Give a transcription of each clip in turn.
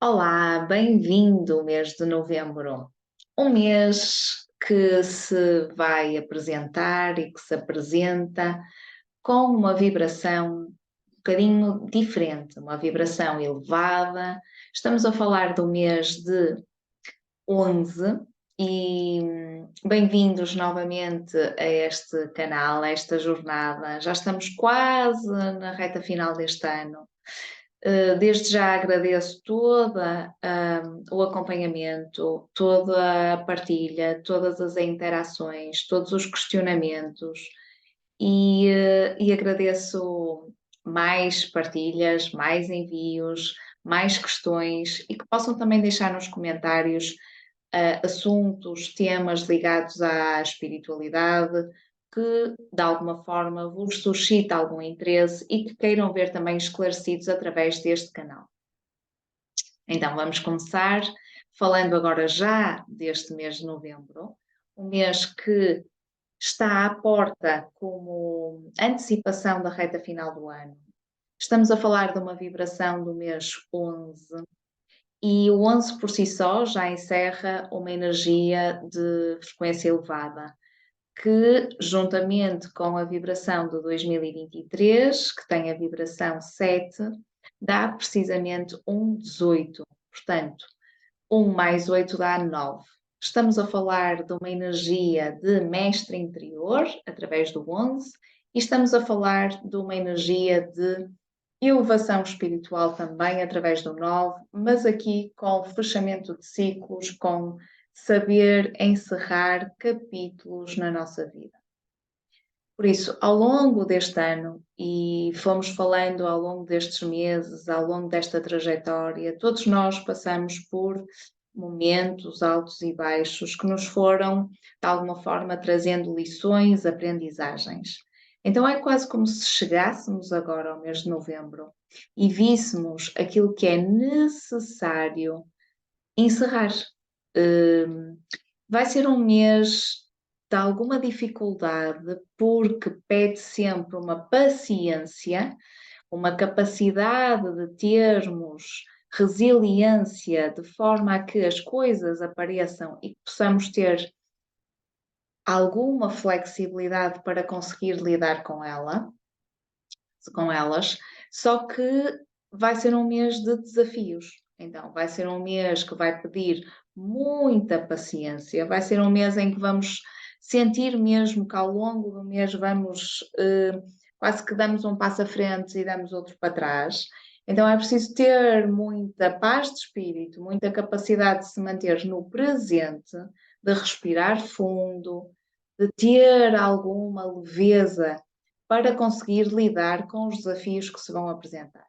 Olá, bem-vindo mês de novembro. Um mês que se vai apresentar e que se apresenta com uma vibração um bocadinho diferente, uma vibração elevada. Estamos a falar do mês de 11 e bem-vindos novamente a este canal, a esta jornada. Já estamos quase na reta final deste ano. Desde já agradeço o acompanhamento, toda a partilha, todas as interações, todos os questionamentos e agradeço mais partilhas, mais envios, mais questões e que possam também deixar nos comentários assuntos, temas ligados à espiritualidade, que de alguma forma vos suscita algum interesse e que queiram ver também esclarecidos através deste canal. Então vamos começar falando agora já deste mês de novembro, um mês que está à porta como antecipação da reta final do ano. Estamos a falar de uma vibração do mês 11, e o 11 por si só já encerra uma energia de frequência elevada, que juntamente com a vibração do 2023, que tem a vibração 7, dá precisamente um 18. Portanto, 1 mais 8 dá 9. Estamos a falar de uma energia de mestre interior, através do 11, e estamos a falar de uma energia de elevação espiritual também através do 9, mas aqui com fechamento de ciclos, com saber encerrar capítulos na nossa vida. Por isso, ao longo deste ano, e fomos falando ao longo destes meses, ao longo desta trajetória, todos nós passamos por momentos altos e baixos que nos foram, de alguma forma, trazendo lições, aprendizagens. Então é quase como se chegássemos agora ao mês de novembro e víssemos aquilo que é necessário encerrar. Vai ser um mês de alguma dificuldade, porque pede sempre uma paciência, uma capacidade de termos resiliência de forma a que as coisas apareçam e que possamos ter alguma flexibilidade para conseguir lidar com elas, só que vai ser um mês de desafios. Então, vai ser um mês que vai pedir muita paciência, vai ser um mês em que vamos sentir mesmo que ao longo do mês vamos quase que damos um passo à frente e damos outro para trás. Então é preciso ter muita paz de espírito, muita capacidade de se manter no presente, de respirar fundo, de ter alguma leveza para conseguir lidar com os desafios que se vão apresentar.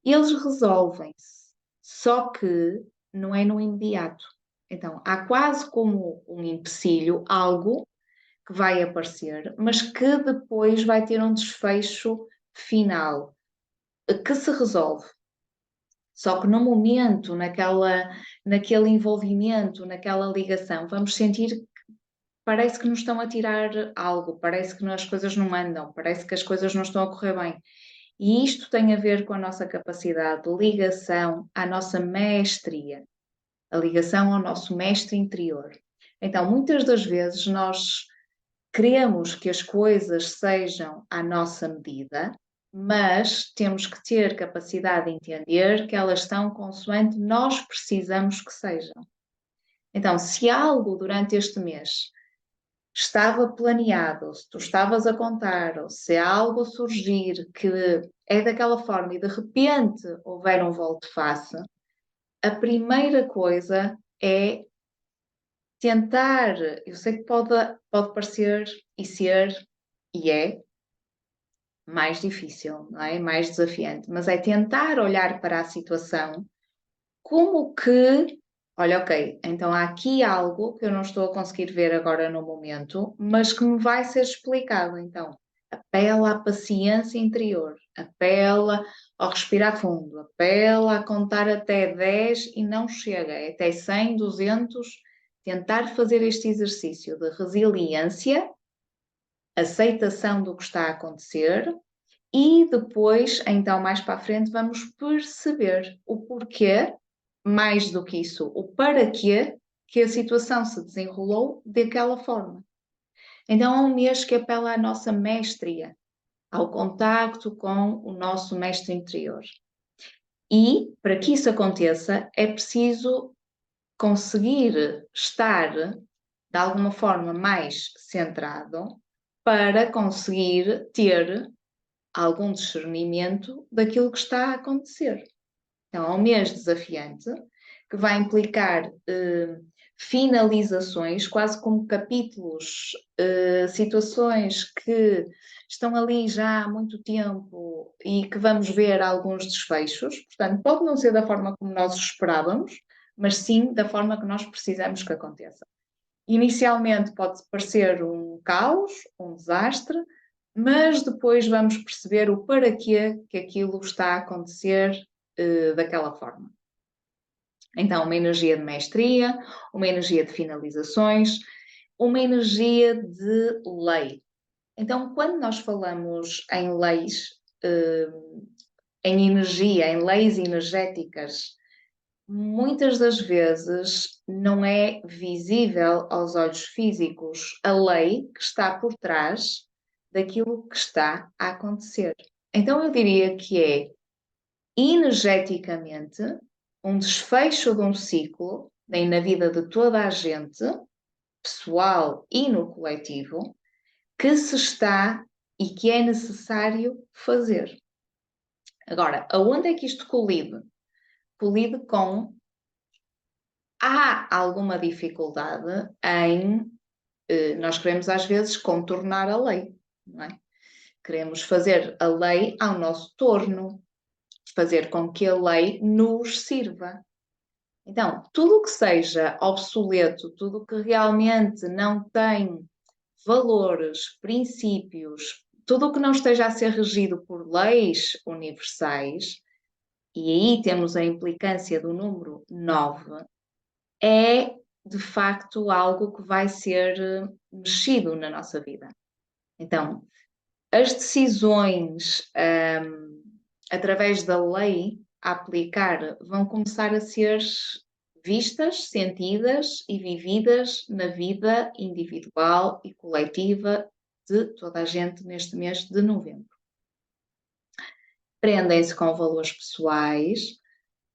Eles resolvem-se, só que não é no imediato. Então, há quase como um empecilho, algo que vai aparecer, mas que depois vai ter um desfecho final, que se resolve. Só que no momento, naquele envolvimento, naquela ligação, vamos sentir que parece que nos estão a tirar algo, parece que as coisas não andam, parece que as coisas não estão a correr bem. E isto tem a ver com a nossa capacidade de ligação à nossa mestria, a ligação ao nosso mestre interior. Então, muitas das vezes nós queremos que as coisas sejam à nossa medida, mas temos que ter capacidade de entender que elas estão consoante nós precisamos que sejam. Então, se algo durante este mês estava planeado, se tu estavas a contar, ou se algo surgir que é daquela forma e de repente houver um volte-face, a primeira coisa é tentar, eu sei que pode parecer e ser, e é, mais difícil, não é? Mais desafiante, mas é tentar olhar para a situação como que, olha, ok, então há aqui algo que eu não estou a conseguir ver agora no momento, mas que me vai ser explicado. Então, apela à paciência interior, apela ao respirar fundo, apela a contar até 10 e não chega, é até 100, 200, tentar fazer este exercício de resiliência, aceitação do que está a acontecer. E depois, então, mais para a frente, vamos perceber o porquê mais do que isso, o para quê que a situação se desenrolou daquela forma. Então é um mês que apela à nossa mestria, ao contacto com o nosso mestre interior. E, para que isso aconteça, é preciso conseguir estar, de alguma forma, mais centrado para conseguir ter algum discernimento daquilo que está a acontecer. Então, é um mês desafiante, que vai implicar finalizações, quase como capítulos, situações que estão ali já há muito tempo e que vamos ver alguns desfechos. Portanto, pode não ser da forma como nós esperávamos, mas sim da forma que nós precisamos que aconteça. Inicialmente pode parecer um caos, um desastre, mas depois vamos perceber o para quê que aquilo está a acontecer daquela forma. Então, uma energia de mestria, uma energia de finalizações, uma energia de lei. Então, quando nós falamos em leis, em energia, em leis energéticas, muitas das vezes não é visível aos olhos físicos a lei que está por trás daquilo que está a acontecer. Então, eu diria que é energeticamente um desfecho de um ciclo na vida de toda a gente, pessoal e no coletivo, que se está e que é necessário fazer. Agora, aonde é que isto colide? Colide com... Há alguma dificuldade em... Nós queremos às vezes contornar a lei, não é? Queremos fazer a lei ao nosso torno, fazer com que a lei nos sirva. Então, tudo o que seja obsoleto, tudo o que realmente não tem valores, princípios, tudo o que não esteja a ser regido por leis universais, e aí temos a implicância do número 9, é de facto algo que vai ser mexido na nossa vida. Então, as decisões através da lei a aplicar vão começar a ser vistas, sentidas e vividas na vida individual e coletiva de toda a gente neste mês de novembro. Prendem-se com valores pessoais,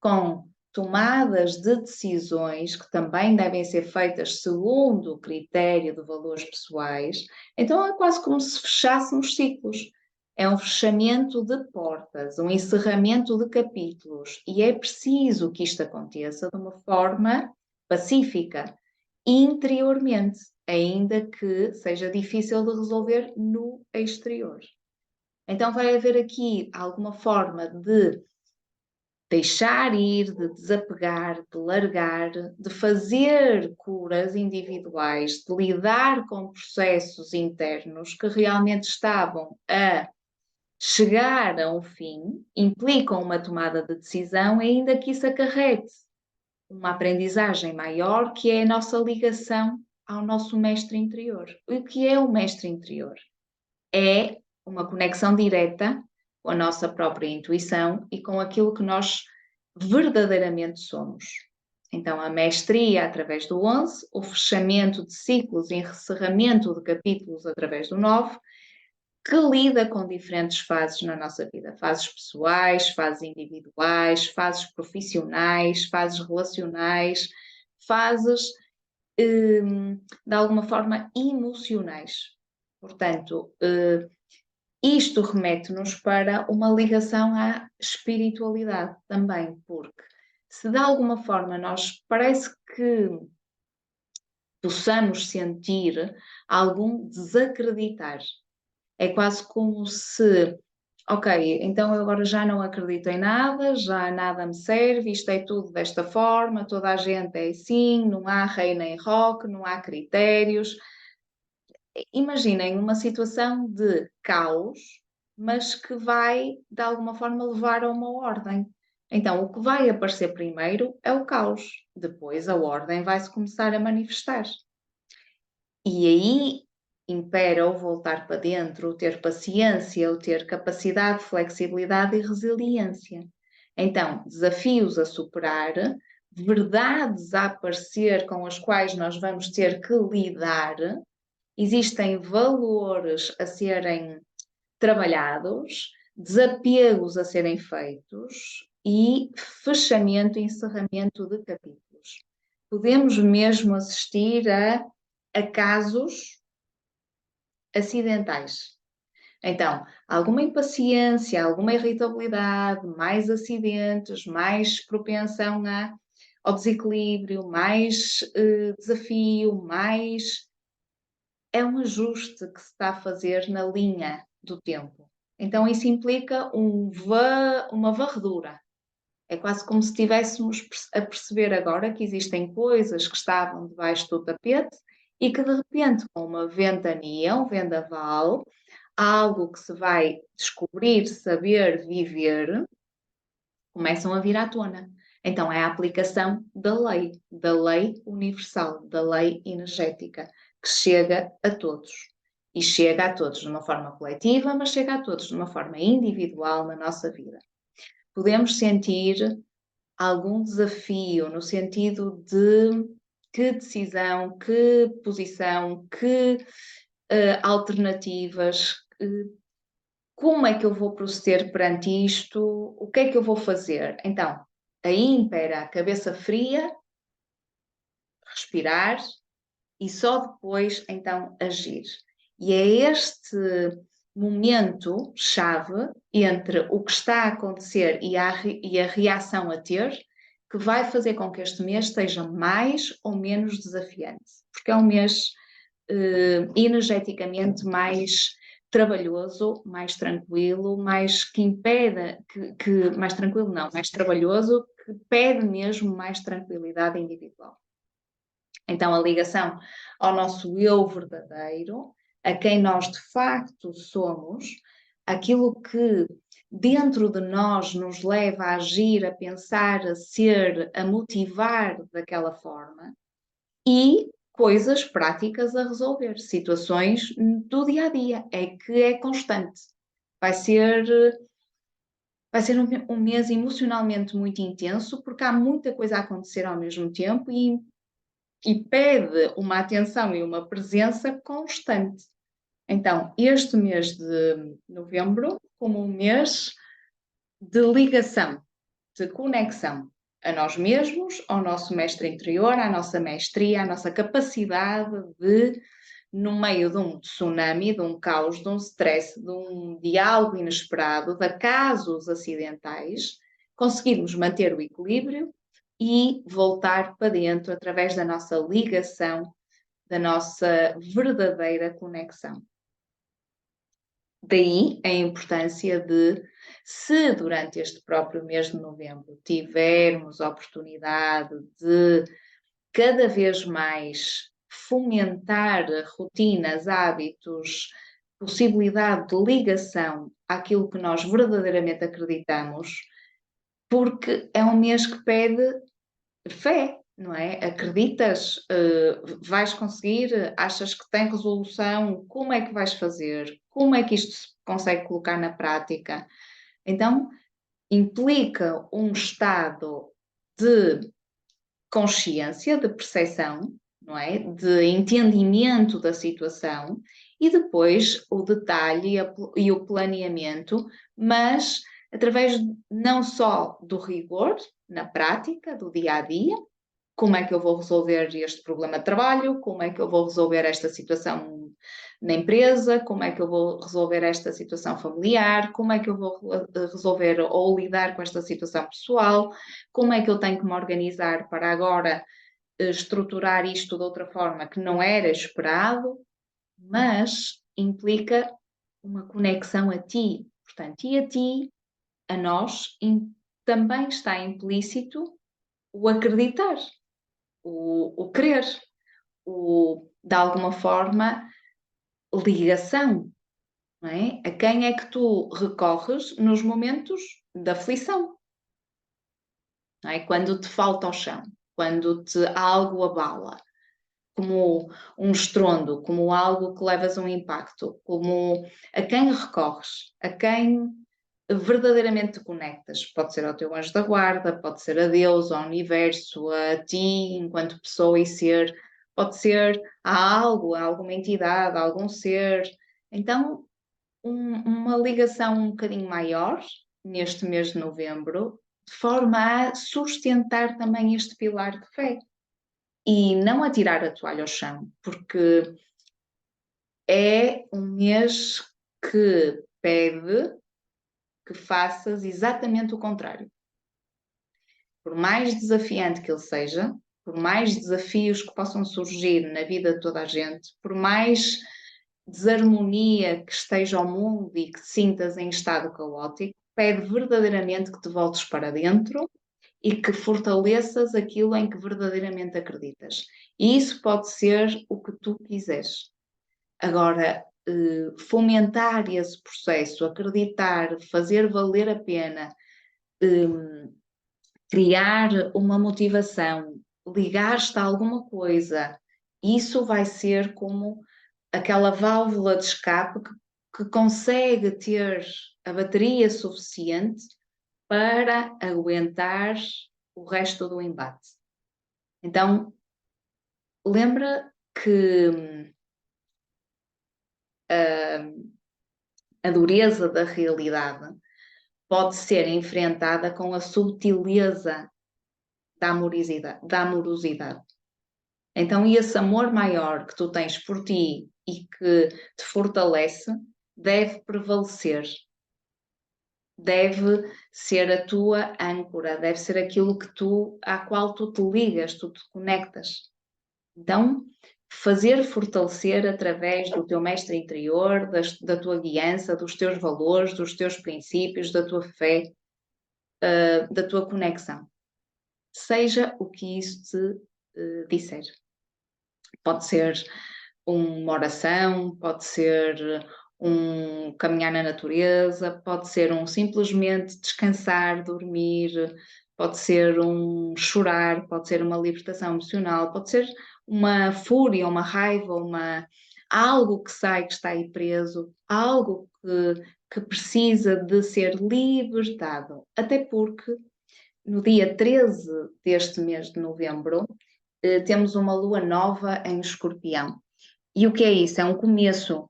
com tomadas de decisões que também devem ser feitas segundo o critério de valores pessoais. Então é quase como se fechássemos ciclos. É um fechamento de portas, um encerramento de capítulos. E é preciso que isto aconteça de uma forma pacífica, interiormente, ainda que seja difícil de resolver no exterior. Então vai haver aqui alguma forma de deixar ir, de desapegar, de largar, de fazer curas individuais, de lidar com processos internos que realmente estavam a chegar a um fim, implicam uma tomada de decisão, ainda que isso acarrete uma aprendizagem maior, que é a nossa ligação ao nosso mestre interior. O que é o mestre interior? É uma conexão direta com a nossa própria intuição e com aquilo que nós verdadeiramente somos. Então, a mestria através do 11, o fechamento de ciclos e encerramento de capítulos através do 9, que lida com diferentes fases na nossa vida. Fases pessoais, fases individuais, fases profissionais, fases relacionais, fases, de alguma forma, emocionais. Portanto, isto remete-nos para uma ligação à espiritualidade também, porque se de alguma forma nós parece que possamos sentir algum desacreditar, é quase como se, ok, então eu agora já não acredito em nada, já nada me serve, isto é tudo desta forma, toda a gente é assim, não há rei nem roque, não há critérios. Imaginem uma situação de caos, mas que vai, de alguma forma, levar a uma ordem. Então, o que vai aparecer primeiro é o caos, depois a ordem vai-se começar a manifestar. E aí impera o voltar para dentro, o ter paciência, o ter capacidade, flexibilidade e resiliência. Então, desafios a superar, verdades a aparecer com as quais nós vamos ter que lidar, existem valores a serem trabalhados, desapegos a serem feitos e fechamento e encerramento de capítulos. Podemos mesmo assistir a casos acidentais. Então, alguma impaciência, alguma irritabilidade, mais acidentes, mais propensão ao desequilíbrio, mais desafio, mais... É um ajuste que se está a fazer na linha do tempo. Então, isso implica uma varredura. É quase como se estivéssemos a perceber agora que existem coisas que estavam debaixo do tapete e que, de repente, com uma ventania, um vendaval, algo que se vai descobrir, saber, viver, começam a vir à tona. Então, é a aplicação da lei universal, da lei energética, que chega a todos. E chega a todos de uma forma coletiva, mas chega a todos de uma forma individual na nossa vida. Podemos sentir algum desafio no sentido de que decisão, que posição, que alternativas, como é que eu vou proceder perante isto, o que é que eu vou fazer? Então, aí impera a cabeça fria, respirar e só depois, então, agir. E é este momento-chave entre o que está a acontecer e a reação a ter que vai fazer com que este mês seja mais ou menos desafiante. Porque é um mês energeticamente mais trabalhoso, mais tranquilo, mais que impede, mais tranquilo não, mais trabalhoso, que pede mesmo mais tranquilidade individual. Então, a ligação ao nosso eu verdadeiro, a quem nós de facto somos, aquilo que dentro de nós nos leva a agir, a pensar, a ser, a motivar daquela forma, e coisas práticas a resolver, situações do dia a dia, é que é constante. Vai ser um mês emocionalmente muito intenso, porque há muita coisa a acontecer ao mesmo tempo e pede uma atenção e uma presença constante. Então, este mês de novembro, como um mês de ligação, de conexão a nós mesmos, ao nosso mestre interior, à nossa mestria, à nossa capacidade de, no meio de um tsunami, de um caos, de um stress, de algo inesperado, de casos acidentais, conseguirmos manter o equilíbrio e voltar para dentro através da nossa ligação, da nossa verdadeira conexão. Daí a importância de, se durante este próprio mês de novembro tivermos a oportunidade de cada vez mais fomentar rotinas, hábitos, possibilidade de ligação àquilo que nós verdadeiramente acreditamos, porque é um mês que pede fé, não é? Acreditas? Vais conseguir? Achas que tem resolução? Como é que vais fazer? Como é que isto se consegue colocar na prática? Então, implica um estado de consciência, de percepção, não é? De entendimento da situação e depois o detalhe e o planeamento, mas através não só do rigor na prática, do dia a dia, como é que eu vou resolver este problema de trabalho, como é que eu vou resolver esta situação na empresa, como é que eu vou resolver esta situação familiar, como é que eu vou resolver ou lidar com esta situação pessoal, como é que eu tenho que me organizar para agora estruturar isto de outra forma que não era esperado, mas implica uma conexão a ti. Portanto, e a ti, a nós, também está implícito o acreditar, o querer, de alguma forma, ligação, não é? A quem é que tu recorres nos momentos de aflição, não é? Quando te falta o chão, quando te algo abala, como um estrondo, como algo que levas um impacto, como a quem recorres, a quem verdadeiramente te conectas. Pode ser ao teu anjo da guarda, pode ser a Deus, ao universo, a ti enquanto pessoa e ser, pode ser a algo, a alguma entidade, a algum ser. Então, uma ligação um bocadinho maior neste mês de novembro, de forma a sustentar também este pilar de fé. E não atirar a toalha ao chão, porque é um mês que pede que faças exatamente o contrário. Por mais desafiante que ele seja, por mais desafios que possam surgir na vida de toda a gente, por mais desarmonia que esteja ao mundo e que te sintas em estado caótico, pede verdadeiramente que te voltes para dentro e que fortaleças aquilo em que verdadeiramente acreditas. E isso pode ser o que tu quiseres. Agora, fomentar esse processo, acreditar, fazer valer a pena, criar uma motivação, ligar-te a alguma coisa, isso vai ser como aquela válvula de escape que consegue ter a bateria suficiente para aguentar o resto do embate. Então, lembra que a dureza da realidade pode ser enfrentada com a subtileza da amorosidade. Então, esse amor maior que tu tens por ti e que te fortalece deve prevalecer, deve ser a tua âncora, deve ser aquilo que à qual tu te ligas, tu te conectas. Então, fazer fortalecer através do teu mestre interior, da tua guiança, dos teus valores, dos teus princípios, da tua fé, da tua conexão. Seja o que isso te disser. Pode ser uma oração, pode ser um caminhar na natureza, pode ser um simplesmente descansar, dormir, pode ser um chorar, pode ser uma libertação emocional, pode ser uma fúria, uma raiva, algo que sai, que está aí preso, algo que precisa de ser libertado. Até porque no dia 13 deste mês de novembro, temos uma lua nova em Escorpião. E o que é isso? É um começo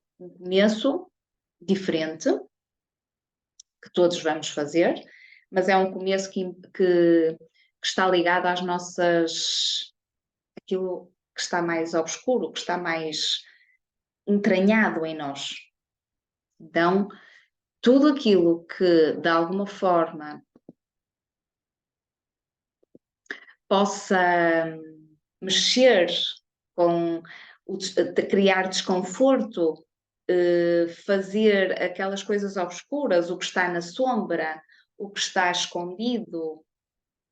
diferente, que todos vamos fazer, mas é um começo que está ligado às nossas, aquilo que está mais obscuro, que está mais entranhado em nós. Então, tudo aquilo que de alguma forma possa mexer com criar desconforto, fazer aquelas coisas obscuras, o que está na sombra, o que está escondido,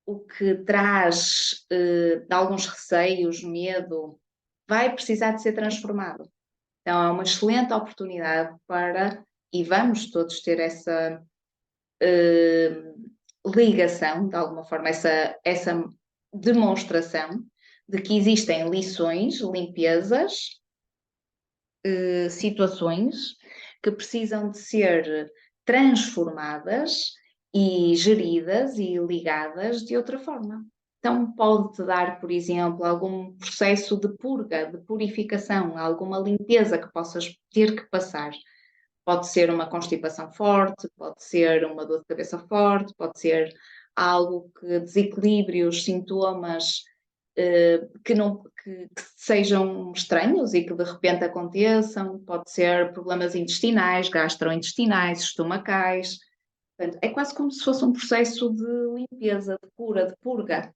o que traz de alguns receios, medo, vai precisar de ser transformado. Então é uma excelente oportunidade e vamos todos ter essa ligação, de alguma forma, essa demonstração de que existem lições, limpezas, situações que precisam de ser transformadas e geridas e ligadas de outra forma. Então pode-te dar, por exemplo, algum processo de purga, de purificação, alguma limpeza que possas ter que passar. Pode ser uma constipação forte, pode ser uma dor de cabeça forte, pode ser algo que desequilíbrios, sintomas que sejam estranhos e que de repente aconteçam, pode ser problemas intestinais, gastrointestinais, estomacais. Portanto, é quase como se fosse um processo de limpeza, de cura, de purga,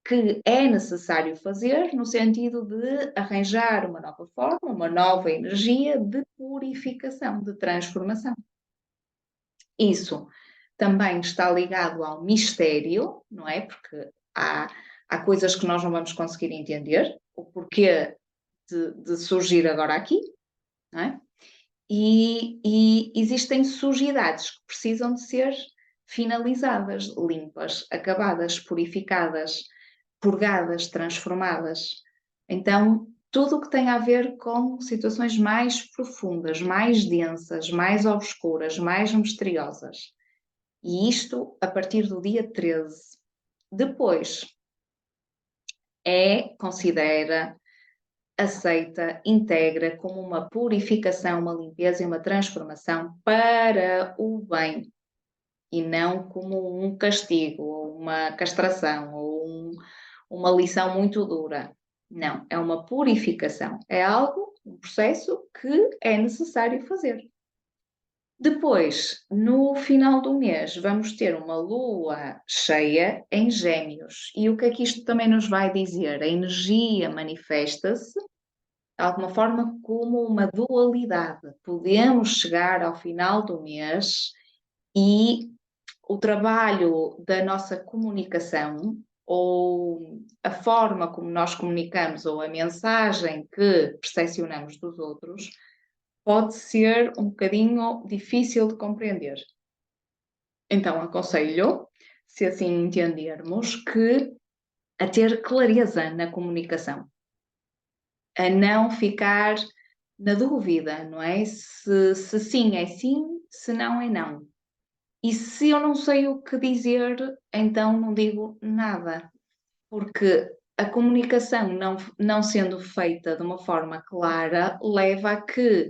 que é necessário fazer no sentido de arranjar uma nova forma, uma nova energia de purificação, de transformação. Isso também está ligado ao mistério, não é? Porque há coisas que nós não vamos conseguir entender, o porquê de surgir agora aqui, não é? E existem sujidades que precisam de ser finalizadas, limpas, acabadas, purificadas, purgadas, transformadas. Então, tudo o que tem a ver com situações mais profundas, mais densas, mais obscuras, mais misteriosas, E isto a partir do dia 13. Depois considera, aceita, integra como uma purificação, uma limpeza e uma transformação para o bem e não como um castigo ou uma castração ou uma lição muito dura. Não, é uma purificação, é algo, um processo que é necessário fazer. Depois, no final do mês, vamos ter uma lua cheia em Gêmeos. E o que é que isto também nos vai dizer? A energia manifesta-se de alguma forma como uma dualidade. Podemos chegar ao final do mês e o trabalho da nossa comunicação ou a forma como nós comunicamos ou a mensagem que percepcionamos dos outros pode ser um bocadinho difícil de compreender. Então, aconselho, se assim entendermos, que a ter clareza na comunicação, a não ficar na dúvida, não é? Se sim é sim, se não é não. E se eu não sei o que dizer, então não digo nada, porque a comunicação não sendo feita de uma forma clara leva a que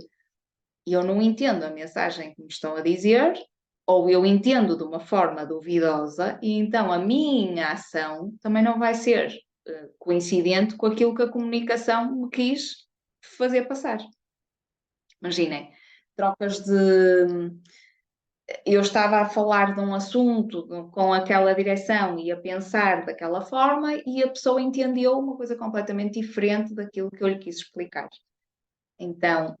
eu não entendo a mensagem que me estão a dizer, ou eu entendo de uma forma duvidosa, e então a minha ação também não vai ser coincidente com aquilo que a comunicação me quis fazer passar. Imaginem, trocas de. Eu estava a falar de um assunto com aquela direção e a pensar daquela forma, e a pessoa entendeu uma coisa completamente diferente daquilo que eu lhe quis explicar. Então,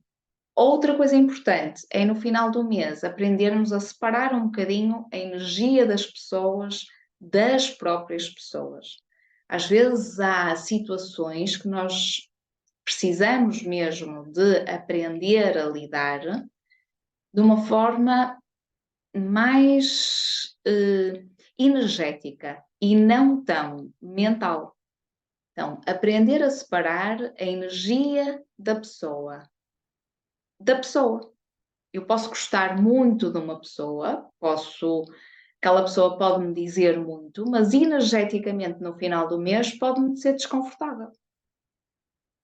outra coisa importante é no final do mês aprendermos a separar um bocadinho a energia das pessoas das próprias pessoas. Às vezes há situações que nós precisamos mesmo de aprender a lidar de uma forma mais energética e não tão mental. Então, aprender a separar a energia da pessoa. Eu posso gostar muito de uma pessoa, aquela pessoa pode me dizer muito, mas energeticamente no final do mês pode-me ser desconfortável.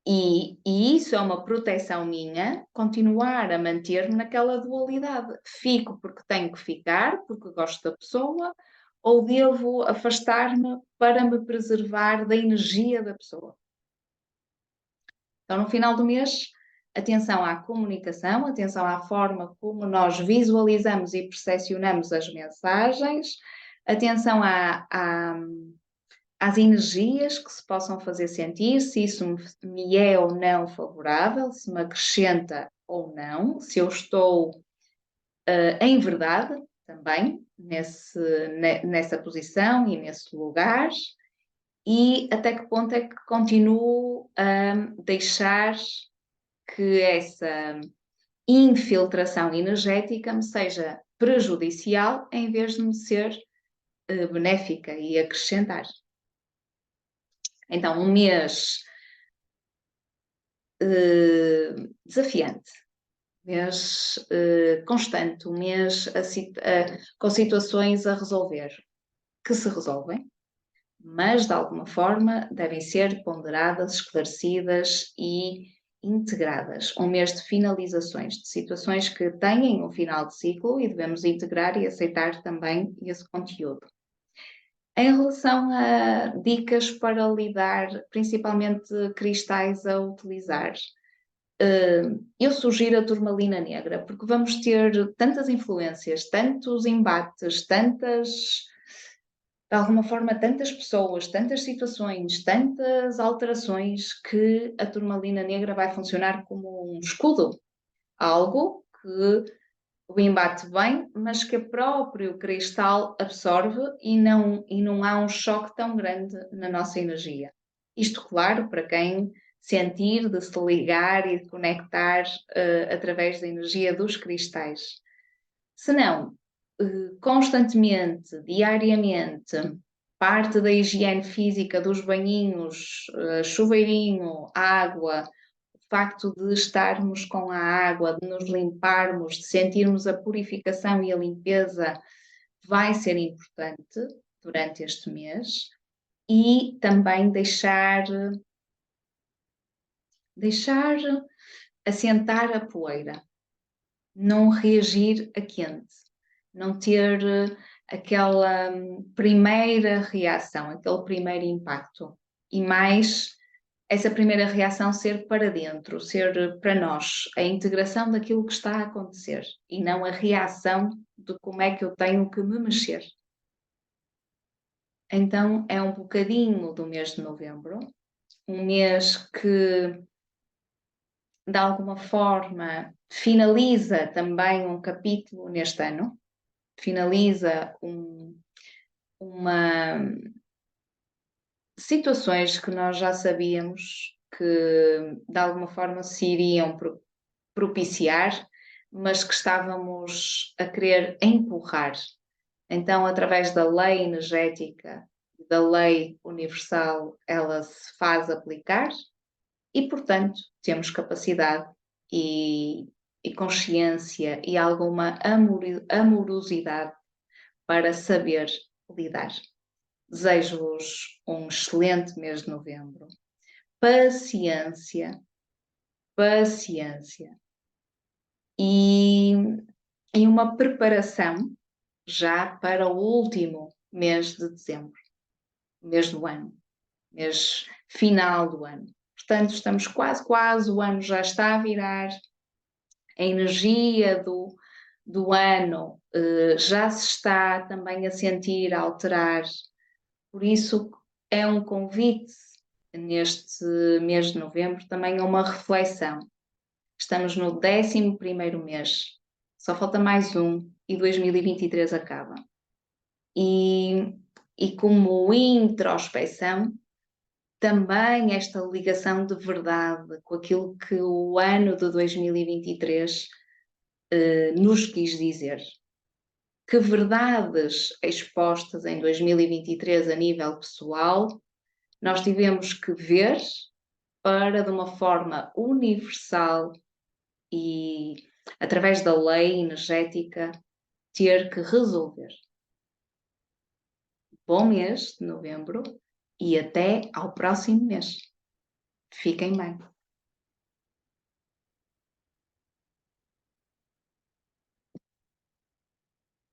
E isso é uma proteção minha, continuar a manter-me naquela dualidade. Fico porque tenho que ficar, porque gosto da pessoa, ou devo afastar-me para me preservar da energia da pessoa. Então, no final do mês, atenção à comunicação, atenção à forma como nós visualizamos e percepcionamos as mensagens, atenção às energias que se possam fazer sentir, se isso me é ou não favorável, se me acrescenta ou não, se eu estou em verdade também nessa posição e nesse lugar, e até que ponto é que continuo a deixar que essa infiltração energética me seja prejudicial em vez de me ser benéfica e acrescentar. Então, um mês desafiante, mês constante, um mês com situações a resolver, que se resolvem, mas de alguma forma devem ser ponderadas, esclarecidas e integradas. Um mês de finalizações, de situações que têm um final de ciclo e devemos integrar e aceitar também esse conteúdo. Em relação a dicas para lidar, principalmente cristais a utilizar, eu sugiro a turmalina negra, porque vamos ter tantas influências, tantos embates, de alguma forma, tantas pessoas, tantas situações, tantas alterações, que a turmalina negra vai funcionar como um escudo, algo que o embate bem, mas que o próprio cristal absorve e não há um choque tão grande na nossa energia. Isto, claro, para quem sentir de se ligar e de conectar através da energia dos cristais. Se não, constantemente, diariamente, parte da higiene física dos banhinhos, chuveirinho, água, o facto de estarmos com a água, de nos limparmos, de sentirmos a purificação e a limpeza, vai ser importante durante este mês e também deixar assentar a poeira, não reagir a quente, não ter aquela primeira reação, aquele primeiro impacto. E mais essa primeira reação ser para dentro, ser para nós, a integração daquilo que está a acontecer e não a reação de como é que eu tenho que me mexer. Então é um bocadinho do mês de novembro, um mês que de alguma forma finaliza também um capítulo neste ano, finaliza uma situações que nós já sabíamos que de alguma forma se iriam propiciar, mas que estávamos a querer empurrar. Então, através da lei energética, da lei universal, ela se faz aplicar e, portanto, temos capacidade e consciência e alguma amorosidade para saber lidar. Desejo-vos um excelente mês de novembro. Paciência, paciência e uma preparação já para o último mês de dezembro, mês do ano, mês final do ano. Portanto, estamos quase, o ano já está a virar, a energia do ano já se está também a sentir, a alterar. Por isso, é um convite neste mês de novembro também a uma reflexão. Estamos no 11º mês, só falta mais um e 2023 acaba. E como introspeção, também esta ligação de verdade com aquilo que o ano de 2023 nos quis dizer. Que verdades expostas em 2023 a nível pessoal nós tivemos que ver para, de uma forma universal e através da lei energética, ter que resolver. Bom mês de novembro e até ao próximo mês. Fiquem bem.